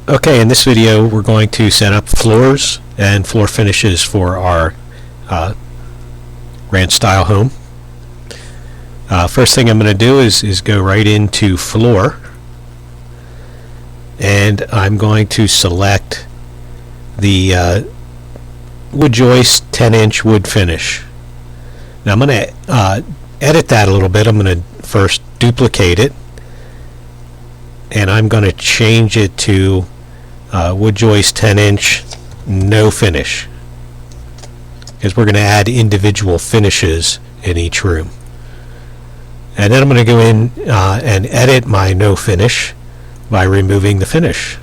Okay, in this video we're going to set up floors and floor finishes for our ranch style home. First thing I'm going to do is go right into floor, and I'm going to select the wood joist 10-inch wood finish. Now I'm going to edit that a little bit. I'm going to first duplicate it, and I'm going to change it to wood joist 10-inch no finish, because we're going to add individual finishes in each room. And then I'm going to go in and edit my no finish by removing the finish.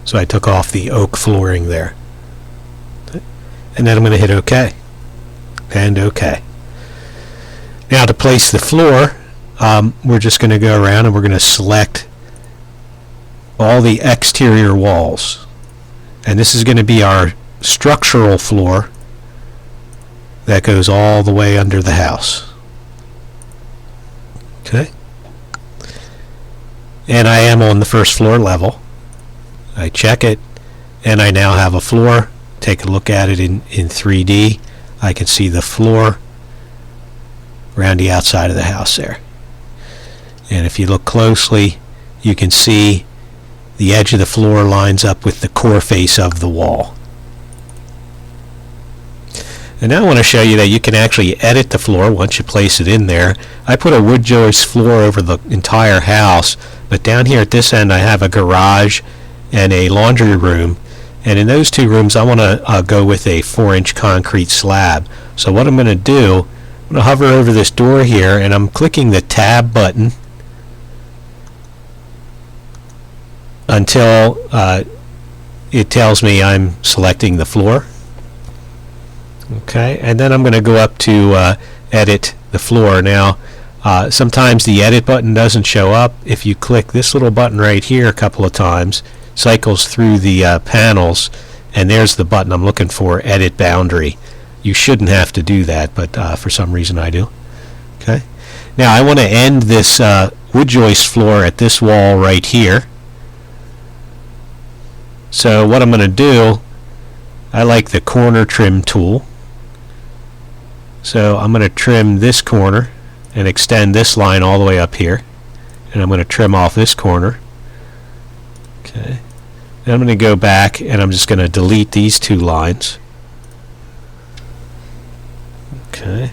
So I took off the oak flooring there. And then I'm going to hit OK. And OK. Now to place the floor, we're just going to go around and we're going to select all the exterior walls. And this is going to be our structural floor that goes all the way under the house. Okay. And I am on the first floor level. I check it, and I now have a floor. Take a look at it in 3D. I can see the floor around the outside of the house there. And if you look closely, you can see the edge of the floor lines up with the core face of the wall. And now I want to show you that you can actually edit the floor once you place it in there. I put a wood joist floor over the entire house, but down here at this end I have a garage and a laundry room. And in those two rooms I want to go with a 4-inch concrete slab. So what I'm going to do, I'm going to hover over this door here, and I'm clicking the tab button until it tells me I'm selecting the floor. Okay, and then I'm going to go up to edit the floor. Now sometimes the edit button doesn't show up. If you click this little button right here a couple of times, cycles through the panels, and there's the button I'm looking for, edit boundary. You shouldn't have to do that, but for some reason I do. Okay, now I want to end this wood joist floor at this wall right here. So what I'm going to do, I like the corner trim tool. So I'm going to trim this corner and extend this line all the way up here. And I'm going to trim off this corner. Okay. Then I'm going to go back and I'm just going to delete these two lines. Okay.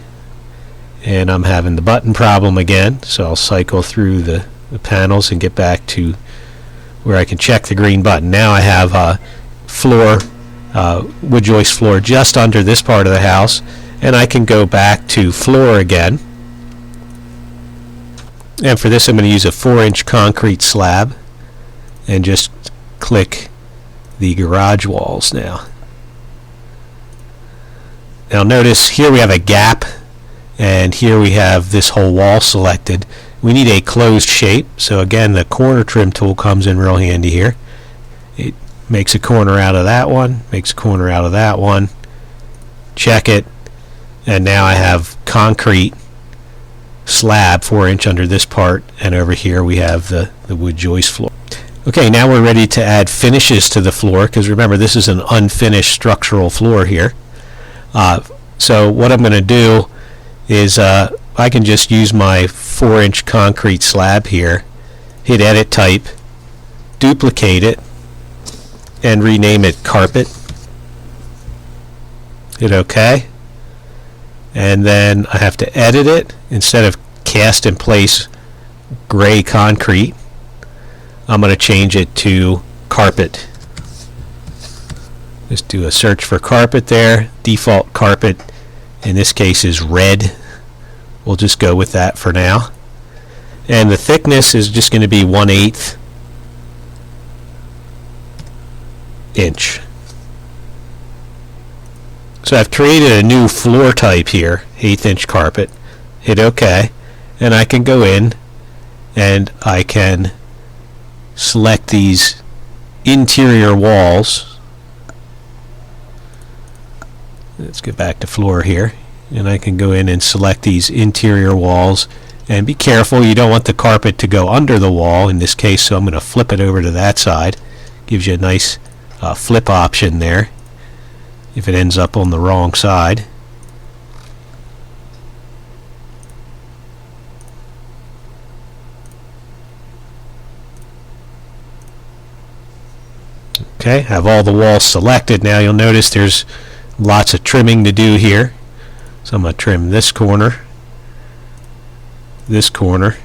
And I'm having the button problem again, so I'll cycle through the panels and get back to where I can check the green button. Now I have a floor, wood joist floor just under this part of the house, and I can go back to floor again. And for this I'm going to use a 4-inch concrete slab and just click the garage walls now. Now notice here we have a gap, and here we have this whole wall selected. We need a closed shape, so again the corner trim tool comes in real handy here. It makes a corner out of that one, makes a corner out of that one, check it, and now I have concrete slab 4-inch under this part, and over here we have the wood joist floor. Okay, now we're ready to add finishes to the floor, because remember this is an unfinished structural floor here. So what I'm going to do is I can just use my 4-inch concrete slab here, hit edit type, duplicate it, and rename it carpet. Hit OK. And then I have to edit it. Instead of cast in place gray concrete, I'm going to change it to carpet. Just do a search for carpet there. Default carpet in this case is red. We'll just go with that for now. And the thickness is just going to be 1/8 inch. So I've created a new floor type here, 1/8-inch carpet. Hit OK, and I can go in and I can select these interior walls. Let's get back to floor here, and I can go in and select these interior walls, and be careful, you don't want the carpet to go under the wall in this case, so I'm going to flip it over to that side, Gives you a nice flip option there if it ends up on the wrong side. Okay, have all the walls selected. Now you'll notice there's lots of trimming to do here. So I'm going to trim this corner, this corner,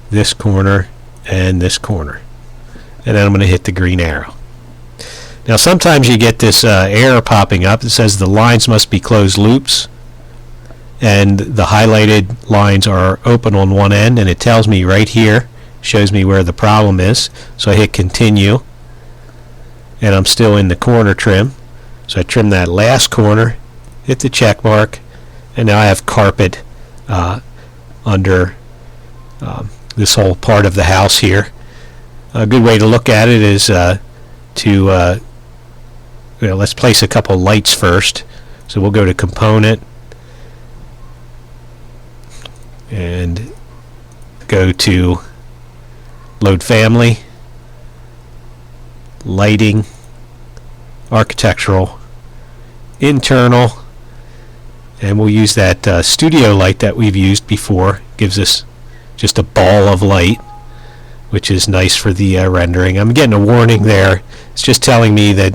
this corner, and this corner. And then I'm going to hit the green arrow. Now sometimes you get this error popping up that says the lines must be closed loops, and the highlighted lines are open on one end, and it tells me right here, shows me where the problem is. So I hit continue, and I'm still in the corner trim. So I trim that last corner, hit the check mark, and now I have carpet under this whole part of the house here. A good way to look at it is let's place a couple lights first. So we'll go to component and go to load family, lighting, architectural, internal, and we'll use that studio light that we've used before. Gives us just a ball of light, which is nice for the rendering. I'm getting a warning there. It's just telling me that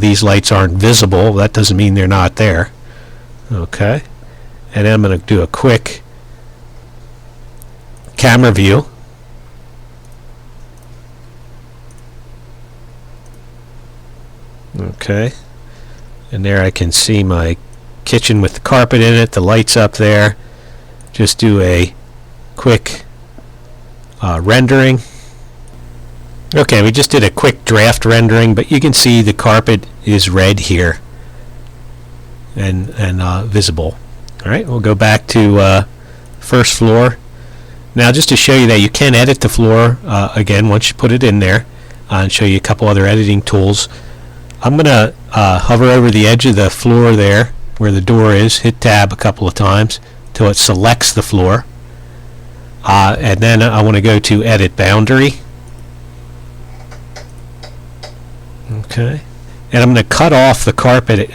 these lights aren't visible. That doesn't mean they're not there. Okay, and then I'm going to do a quick camera view. Okay, and there I can see my kitchen with the carpet in it, the lights up there. Just do a quick rendering. Okay, we just did a quick draft rendering, but you can see the carpet is red here and visible. Alright, we'll go back to first floor. Now just to show you that you can edit the floor again once you put it in there, and show you a couple other editing tools. I'm going to hover over the edge of the floor there where the door is, hit tab a couple of times till it selects the floor, and then I want to go to edit boundary. Okay, and I'm going to cut off the carpet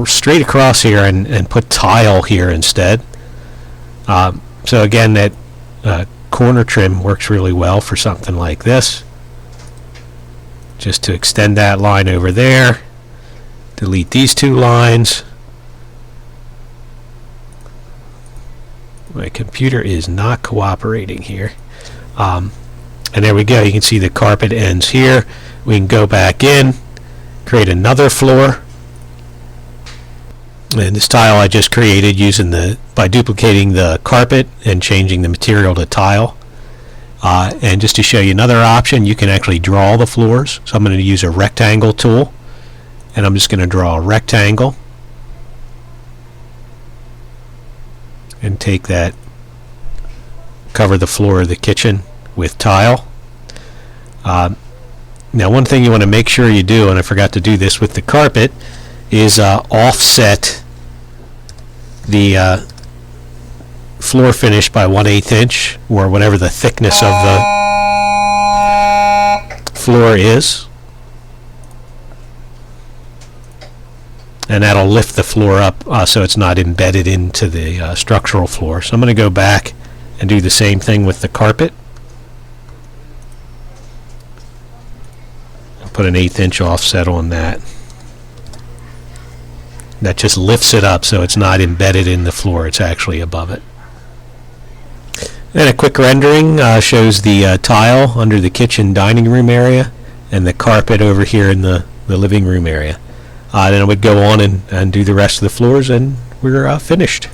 straight across here and put tile here instead. So again, that corner trim works really well for something like this. Just to extend that line over there, delete these two lines. My computer is not cooperating here. And there we go. You can see the carpet ends here. We can go back in, create another floor. And this tile I just created by duplicating the carpet and changing the material to tile. And just to show you another option, you can actually draw the floors. So I'm going to use a rectangle tool, and I'm just going to draw a rectangle and take that, cover the floor of the kitchen with tile. Now one thing you want to make sure you do, and I forgot to do this with the carpet, is offset the floor finish by 1/8 inch, or whatever the thickness of the floor is, and that'll lift the floor up so it's not embedded into the structural floor. So I'm going to go back and do the same thing with the carpet. I'll put an 1/8 inch offset on that. That just lifts it up so it's not embedded in the floor, it's actually above it. And a quick rendering shows the tile under the kitchen dining room area and the carpet over here in the living room area. Then I would go on and do the rest of the floors, and we're finished.